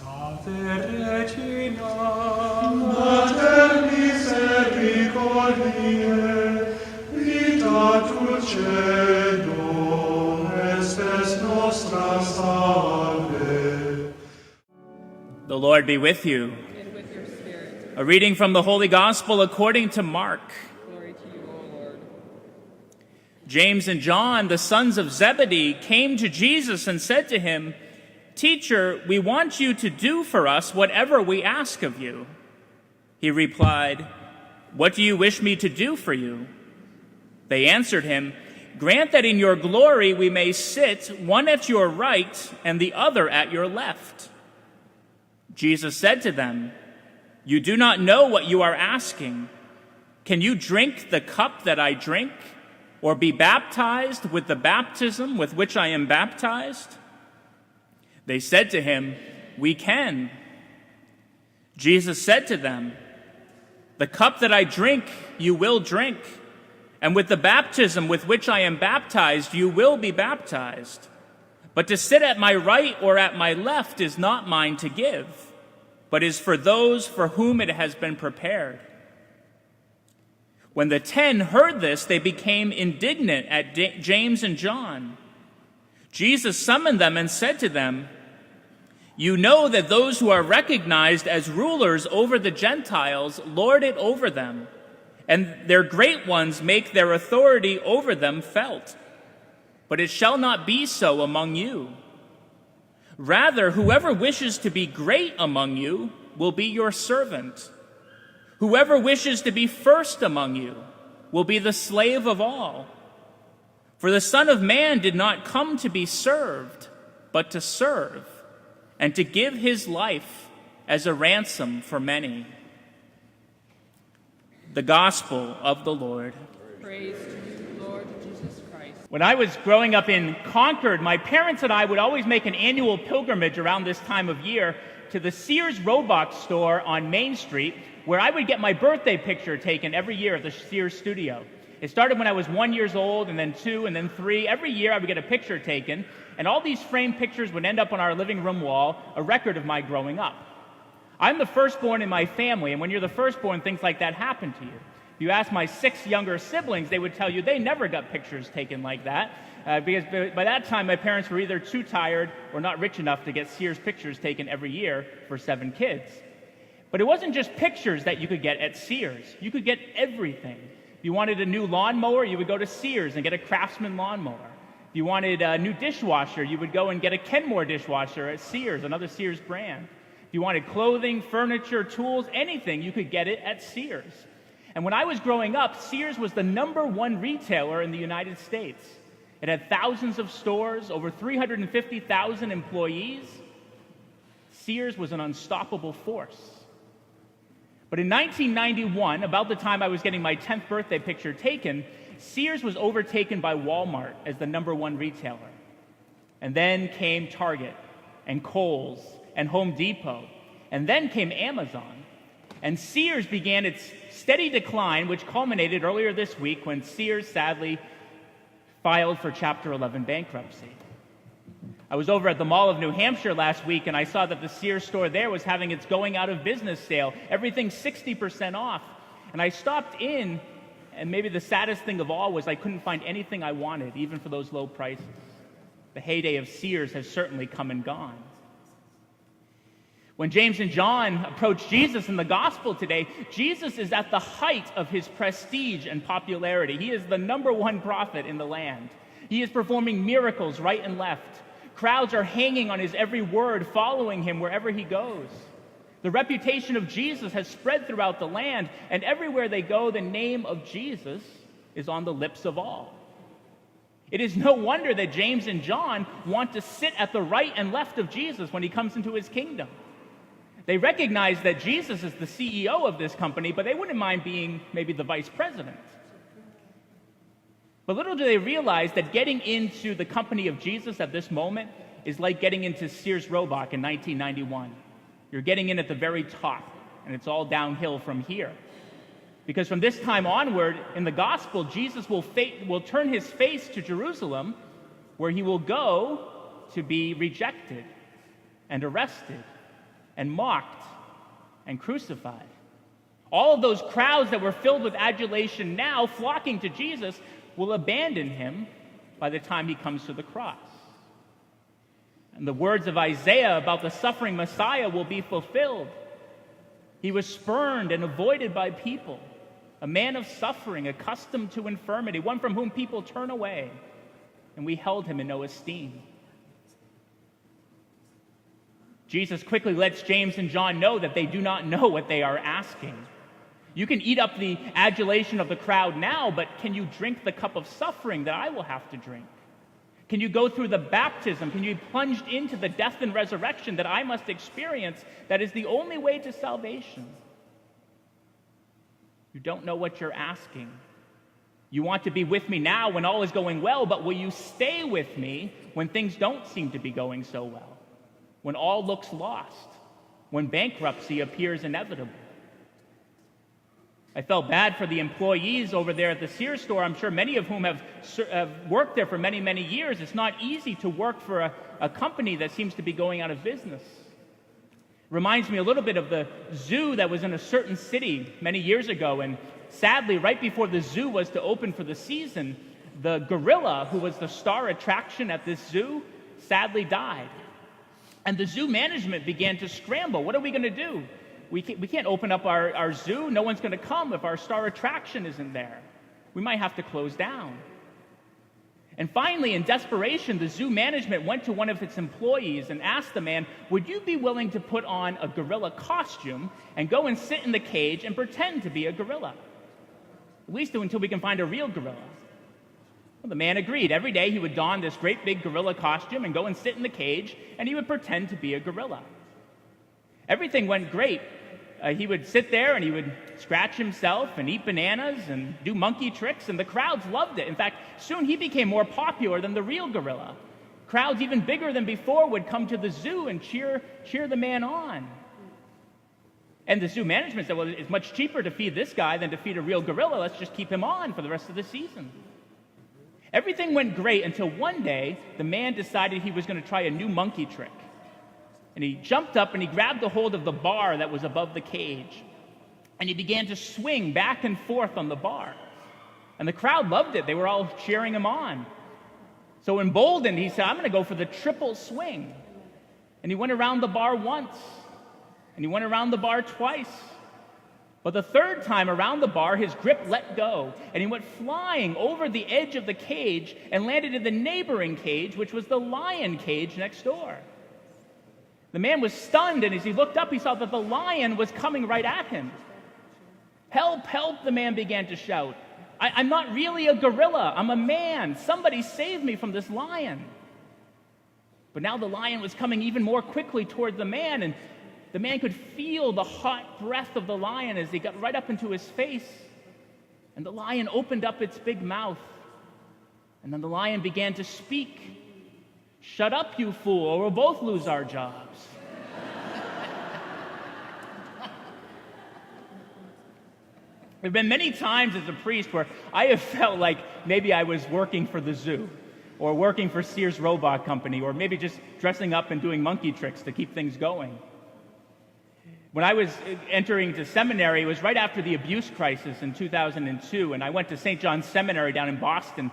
Regina, Mater misericordiae, vita dulcedo, estes nostra salve. The Lord be with you. And with your spirit. A reading from the Holy Gospel according to Mark. Glory to you, O Lord. James and John, the sons of Zebedee, came to Jesus and said to him, "Teacher, we want you to do for us whatever we ask of you." He replied, "What do you wish me to do for you?" They answered him, "Grant that in your glory we may sit, one at your right and the other at your left." Jesus said to them, "You do not know what you are asking. Can you drink the cup that I drink, or be baptized with the baptism with which I am baptized?" They said to him, "We can." Jesus said to them, "The cup that I drink you will drink, and with the baptism with which I am baptized you will be baptized. But to sit at my right or at my left is not mine to give, but is for those for whom it has been prepared." When the 10 heard this, they became indignant at James and John. Jesus summoned them and said to them, "You know that those who are recognized as rulers over the Gentiles lord it over them, and their great ones make their authority over them felt. But it shall not be so among you. Rather, whoever wishes to be great among you will be your servant. Whoever wishes to be first among you will be the slave of all. For the Son of Man did not come to be served, but to serve, and to give his life as a ransom for many." The Gospel of the Lord. Praise to you, Lord Jesus Christ. When I was growing up in Concord, my parents and I would always make an annual pilgrimage around this time of year to the Sears Roebuck store on Main Street, where I would get my birthday picture taken every year at the Sears studio. It started when I was 1 year old, and then 2, and then 3. Every year I would get a picture taken, and all these framed pictures would end up on our living room wall, a record of my growing up. I'm the firstborn in my family, and when you're the firstborn, things like that happen to you. If you ask my 6 younger siblings, they would tell you they never got pictures taken like that, because by that time my parents were either too tired or not rich enough to get Sears pictures taken every year for 7 kids. But it wasn't just pictures that you could get at Sears. You could get everything. If you wanted a new lawnmower, you would go to Sears and get a Craftsman lawnmower. If you wanted a new dishwasher, you would go and get a Kenmore dishwasher at Sears, another Sears brand. If you wanted clothing, furniture, tools, anything, you could get it at Sears. And when I was growing up, Sears was the #1 retailer in the United States. It had thousands of stores, over 350,000 employees. Sears was an unstoppable force. But in 1991, about the time I was getting my 10th birthday picture taken, Sears was overtaken by Walmart as the #1 retailer. And then came Target and Kohl's and Home Depot. And then came Amazon. And Sears began its steady decline, which culminated earlier this week when Sears sadly filed for Chapter 11 bankruptcy. I was over at the Mall of New Hampshire last week, and I saw that the Sears store there was having its going out of business sale. Everything's 60% off. And I stopped in, and maybe the saddest thing of all was I couldn't find anything I wanted, even for those low prices. The heyday of Sears has certainly come and gone. When James and John approach Jesus in the gospel today, Jesus is at the height of his prestige and popularity. He is the #1 prophet in the land. He is performing miracles right and left. Crowds are hanging on his every word, following him wherever he goes. The reputation of Jesus has spread throughout the land, and everywhere they go, the name of Jesus is on the lips of all. It is no wonder that James and John want to sit at the right and left of Jesus when he comes into his kingdom. They recognize that Jesus is the CEO of this company, but they wouldn't mind being maybe the vice president. But little do they realize that getting into the company of Jesus at this moment is like getting into Sears Roebuck in 1991. You're getting in at the very top, and it's all downhill from here. Because from this time onward, in the gospel, Jesus will turn his face to Jerusalem, where he will go to be rejected and arrested and mocked and crucified. All of those crowds that were filled with adulation now flocking to Jesus will abandon him by the time he comes to the cross. And the words of Isaiah about the suffering Messiah will be fulfilled. He was spurned and avoided by people, a man of suffering, accustomed to infirmity, one from whom people turn away, and we held him in no esteem. Jesus quickly lets James and John know that they do not know what they are asking. You can eat up the adulation of the crowd now, but can you drink the cup of suffering that I will have to drink? Can you go through the baptism? Can you be plunged into the death and resurrection that I must experience that is the only way to salvation? You don't know what you're asking. You want to be with me now when all is going well, but will you stay with me when things don't seem to be going so well? When all looks lost? When bankruptcy appears inevitable? I felt bad for the employees over there at the Sears store. I'm sure many of whom have worked there for many, many years. It's not easy to work for a company that seems to be going out of business. Reminds me a little bit of the zoo that was in a certain city many years ago, and sadly, right before the zoo was to open for the season, the gorilla, who was the star attraction at this zoo, sadly died. And the zoo management began to scramble. What are we going to do? We can't open up our zoo. No one's going to come if our star attraction isn't there. We might have to close down. And finally, in desperation, the zoo management went to one of its employees and asked the man, would you be willing to put on a gorilla costume and go and sit in the cage and pretend to be a gorilla? At least until we can find a real gorilla. Well, the man agreed. Every day he would don this great big gorilla costume and go and sit in the cage, and he would pretend to be a gorilla. Everything went great. He would sit there and he would scratch himself and eat bananas and do monkey tricks, and the crowds loved it. In fact, soon he became more popular than the real gorilla. Crowds even bigger than before would come to the zoo and cheer the man on. And the zoo management said, well, it's much cheaper to feed this guy than to feed a real gorilla. Let's just keep him on for the rest of the season. Everything went great until one day the man decided he was going to try a new monkey trick. And he jumped up and he grabbed a hold of the bar that was above the cage. And he began to swing back and forth on the bar. And the crowd loved it. They were all cheering him on. So emboldened, he said, I'm going to go for the triple swing. And he went around the bar once. And he went around the bar twice. But the third time around the bar, his grip let go. And he went flying over the edge of the cage and landed in the neighboring cage, which was the lion cage next door. The man was stunned, and as he looked up, he saw that the lion was coming right at him. Help, help, the man began to shout. I'm not really a gorilla. I'm a man. Somebody save me from this lion. But now the lion was coming even more quickly toward the man, and the man could feel the hot breath of the lion as he got right up into his face. And the lion opened up its big mouth. And then the lion began to speak. Shut up, you fool, or we'll both lose our jobs. There have been many times as a priest where I have felt like maybe I was working for the zoo, or working for Sears Roebuck Company, or maybe just dressing up and doing monkey tricks to keep things going. When I was entering to seminary, it was right after the abuse crisis in 2002, and I went to St. John's Seminary down in Boston,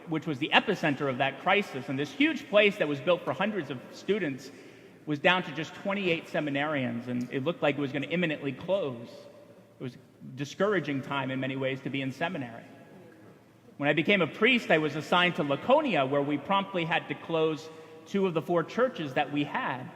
which was the epicenter of that crisis. And this huge place that was built for hundreds of students was down to just 28 seminarians, and it looked like it was going to imminently close. It was a discouraging time in many ways to be in seminary. When I became a priest, I was assigned to Laconia, where we promptly had to close 2 of the 4 churches that we had.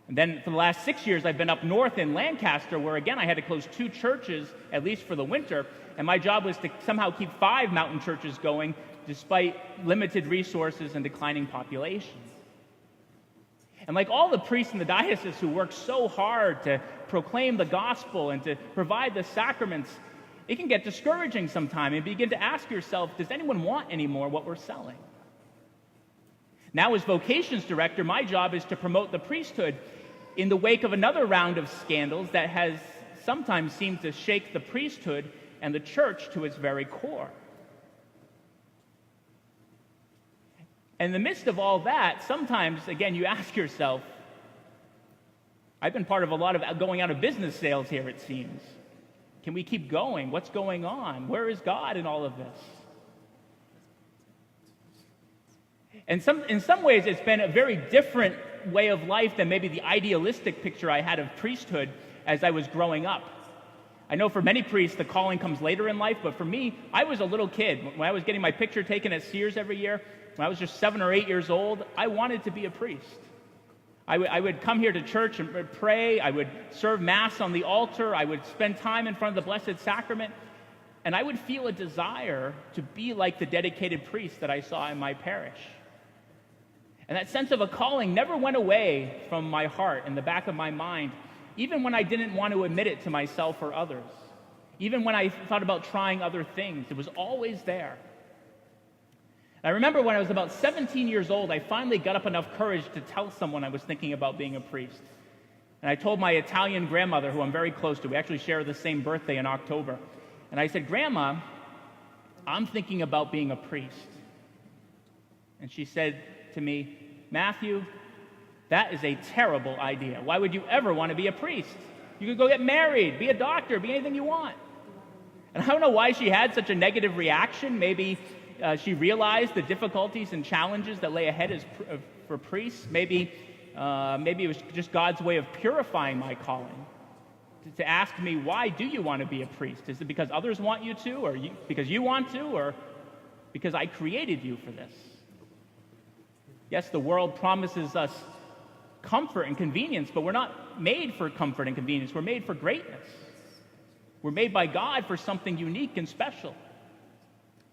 And then for the last 6 years, I've been up north in Lancaster, where again I had to close 2 churches, at least for the winter, and my job was to somehow keep 5 mountain churches going, despite limited resources and declining populations. And like all the priests in the diocese who work so hard to proclaim the gospel and to provide the sacraments, it can get discouraging sometimes, and begin to ask yourself, does anyone want any more what we're selling? Now, as vocations director, my job is to promote the priesthood in the wake of another round of scandals that has sometimes seemed to shake the priesthood and the church to its very core. In the midst of all that, sometimes, again, you ask yourself, I've been part of a lot of going out of business sales here, it seems. Can we keep going? What's going on? Where is God in all of this? And in some ways, it's been a very different way of life than maybe the idealistic picture I had of priesthood as I was growing up. I know for many priests, the calling comes later in life, but for me, I was a little kid. When I was getting my picture taken at Sears every year, when I was just 7 or 8 years old, I wanted to be a priest. I would come here to church and pray. I would serve Mass on the altar. I would spend time in front of the Blessed Sacrament. And I would feel a desire to be like the dedicated priest that I saw in my parish. And that sense of a calling never went away from my heart and the back of my mind, even when I didn't want to admit it to myself or others. Even when I thought about trying other things, it was always there. I remember when I was about 17 years old, I finally got up enough courage to tell someone I was thinking about being a priest. And I told my Italian grandmother, who I'm very close to. We actually share the same birthday in October. And I said, "Grandma, I'm thinking about being a priest." And she said to me, "Matthew, that is a terrible idea. Why would you ever want to be a priest? You could go get married, be a doctor, be anything you want." And I don't know why she had such a negative reaction. Maybe she realized the difficulties and challenges that lay ahead for priests. Maybe it was just God's way of purifying my calling. To ask me, why do you want to be a priest? Is it because others want you to, or because you want to, or because I created you for this? Yes, the world promises us comfort and convenience, but we're not made for comfort and convenience. We're made for greatness. We're made by God for something unique and special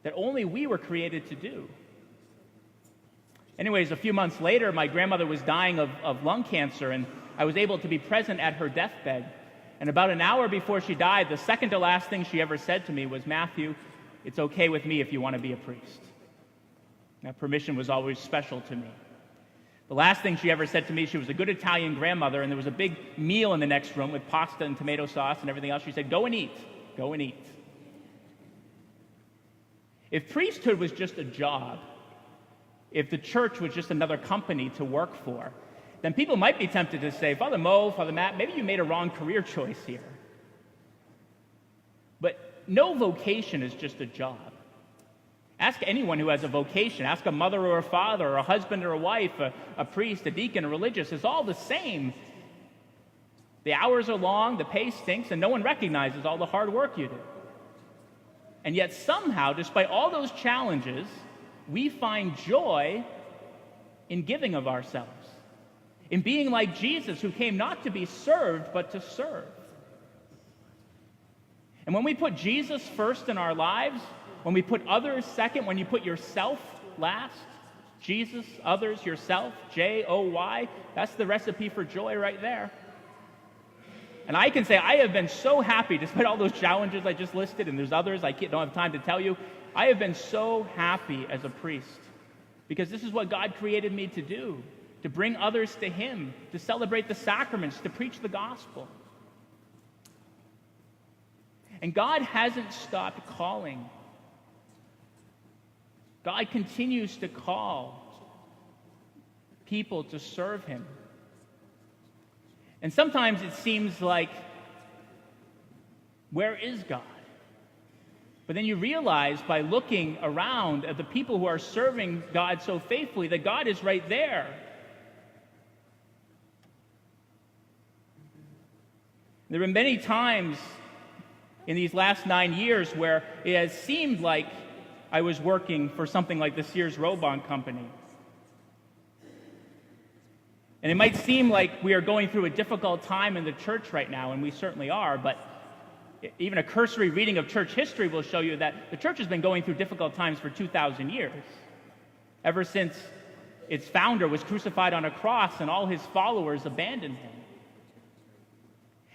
that only we were created to do. Anyways, a few months later, my grandmother was dying of lung cancer, and I was able to be present at her deathbed. And about an hour before she died, the second to last thing she ever said to me was, "Matthew, it's okay with me if you want to be a priest." That permission was always special to me. The last thing she ever said to me, she was a good Italian grandmother, and there was a big meal in the next room with pasta and tomato sauce and everything else. She said, "Go and eat. Go and eat." If priesthood was just a job, if the church was just another company to work for, then people might be tempted to say, "Father Mo, Father Matt, maybe you made a wrong career choice here." But no vocation is just a job. Ask anyone who has a vocation. Ask a mother or a father, or a husband or a wife, a priest, a deacon, a religious. It's all the same. The hours are long, the pay stinks, and no one recognizes all the hard work you do. And yet somehow, despite all those challenges, we find joy in giving of ourselves, in being like Jesus, who came not to be served, but to serve. And when we put Jesus first in our lives, when we put others second, when you put yourself last, Jesus, others, yourself, Joy, that's the recipe for joy right there. And I can say I have been so happy, despite all those challenges I just listed, and there's others I don't have time to tell you, I have been so happy as a priest, because this is what God created me to do, to bring others to Him, to celebrate the sacraments, to preach the gospel. And God hasn't stopped calling. God continues to call people to serve Him. And sometimes it seems like, where is God? But then you realize by looking around at the people who are serving God so faithfully that God is right there. There have been many times in these last 9 years where it has seemed like I was working for something like the Sears Roebuck Company. And it might seem like we are going through a difficult time in the church right now, and we certainly are, but even a cursory reading of church history will show you that the church has been going through difficult times for 2,000 years, ever since its founder was crucified on a cross and all his followers abandoned him.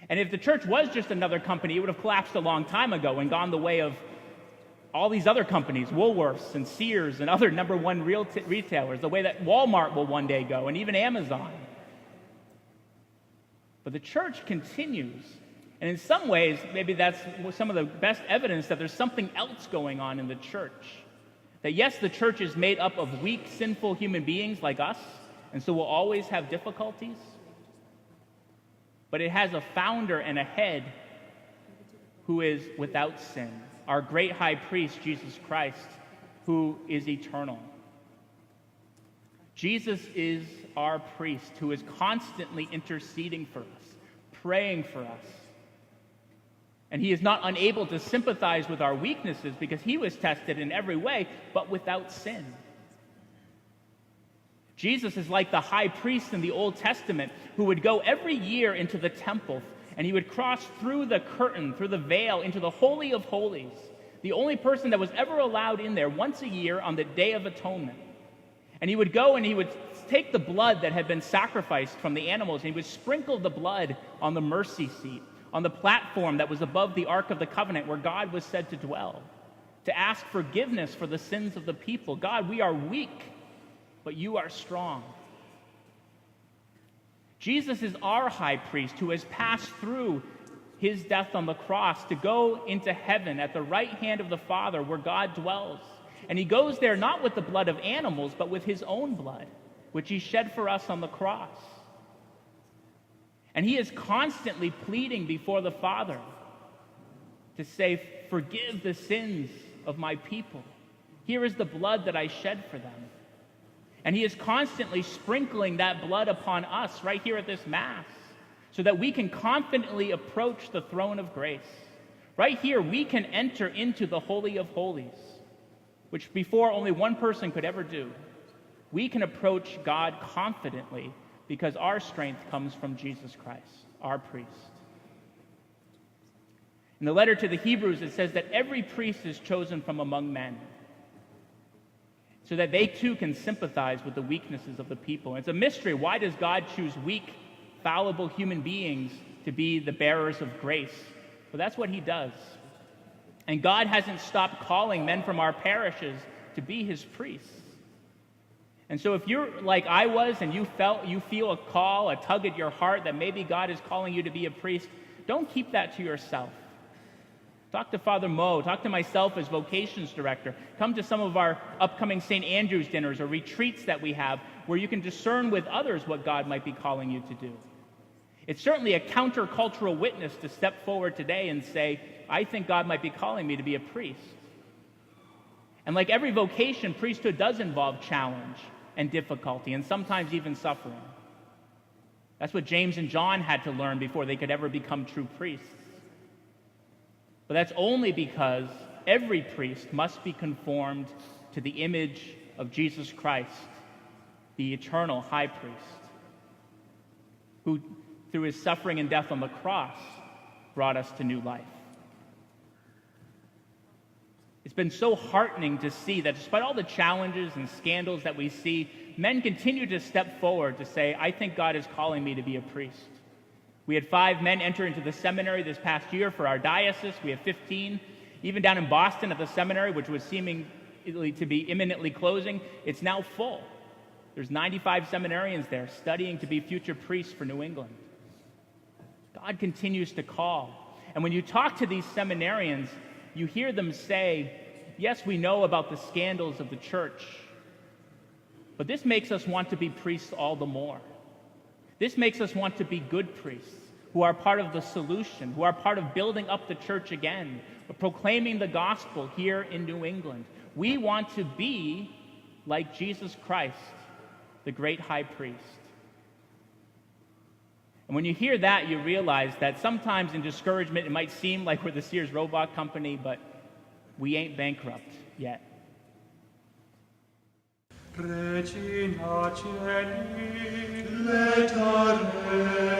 And if the church was just another company, it would have collapsed a long time ago and gone the way of all these other companies, Woolworths and Sears and other number one retailers, the way that Walmart will one day go, and even Amazon. But the church continues. And in some ways, maybe that's some of the best evidence that there's something else going on in the church. That yes, the church is made up of weak, sinful human beings like us, and so we'll always have difficulties. but it has a founder and a head who is without sin, our great high priest, Jesus Christ, who is eternal. Jesus is our priest who is constantly interceding for us, praying for us. And he is not unable to sympathize with our weaknesses because he was tested in every way, but without sin. Jesus is like the high priest in the Old Testament who would go every year into the temple, and he would cross through the curtain, through the veil, into the Holy of Holies, the only person that was ever allowed in there once a year on the Day of Atonement. And he would go and he would take the blood that had been sacrificed from the animals, and he would sprinkle the blood on the mercy seat, on the platform that was above the Ark of the Covenant where God was said to dwell, to ask forgiveness for the sins of the people. God, we are weak, but you are strong. Jesus is our high priest who has passed through his death on the cross to go into heaven at the right hand of the Father where God dwells. And he goes there not with the blood of animals, but with his own blood, which he shed for us on the cross. And he is constantly pleading before the Father to say, forgive the sins of my people. Here is the blood that I shed for them. And he is constantly sprinkling that blood upon us right here at this Mass so that we can confidently approach the throne of grace. Right here, we can enter into the Holy of Holies, which before only one person could ever do. We can approach God confidently because our strength comes from Jesus Christ, our priest. In the letter to the Hebrews, it says that every priest is chosen from among men so that they too can sympathize with the weaknesses of the people. And it's a mystery. Why does God choose weak, fallible human beings to be the bearers of grace? Well, that's what he does. And God hasn't stopped calling men from our parishes to be his priests. And so if you're like I was and you feel a call, a tug at your heart that maybe God is calling you to be a priest, don't keep that to yourself. Talk to Father Mo, talk to myself as vocations director. Come to some of our upcoming St. Andrew's dinners or retreats that we have where you can discern with others what God might be calling you to do. It's certainly a countercultural witness to step forward today and say, I think God might be calling me to be a priest. And like every vocation, priesthood does involve challenge and difficulty and sometimes even suffering. That's what James and John had to learn before they could ever become true priests. But that's only because every priest must be conformed to the image of Jesus Christ, the eternal high priest, who through his suffering and death on the cross brought us to new life. It's been so heartening to see that despite all the challenges and scandals that we see, men continue to step forward to say, I think God is calling me to be a priest. We had 5 men enter into the seminary this past year for our diocese. We have 15. Even down in Boston at the seminary, which was seeming to be imminently closing, it's now full. There's 95 seminarians there studying to be future priests for New England. God continues to call. And when you talk to these seminarians, you hear them say, yes, we know about the scandals of the church, but this makes us want to be priests all the more. This makes us want to be good priests who are part of the solution, who are part of building up the church again, proclaiming the gospel here in New England. We want to be like Jesus Christ, the great high priest. And when you hear that, you realize that sometimes in discouragement, it might seem like we're the Sears Roebuck Company, but we ain't bankrupt yet. Regina Celi, letare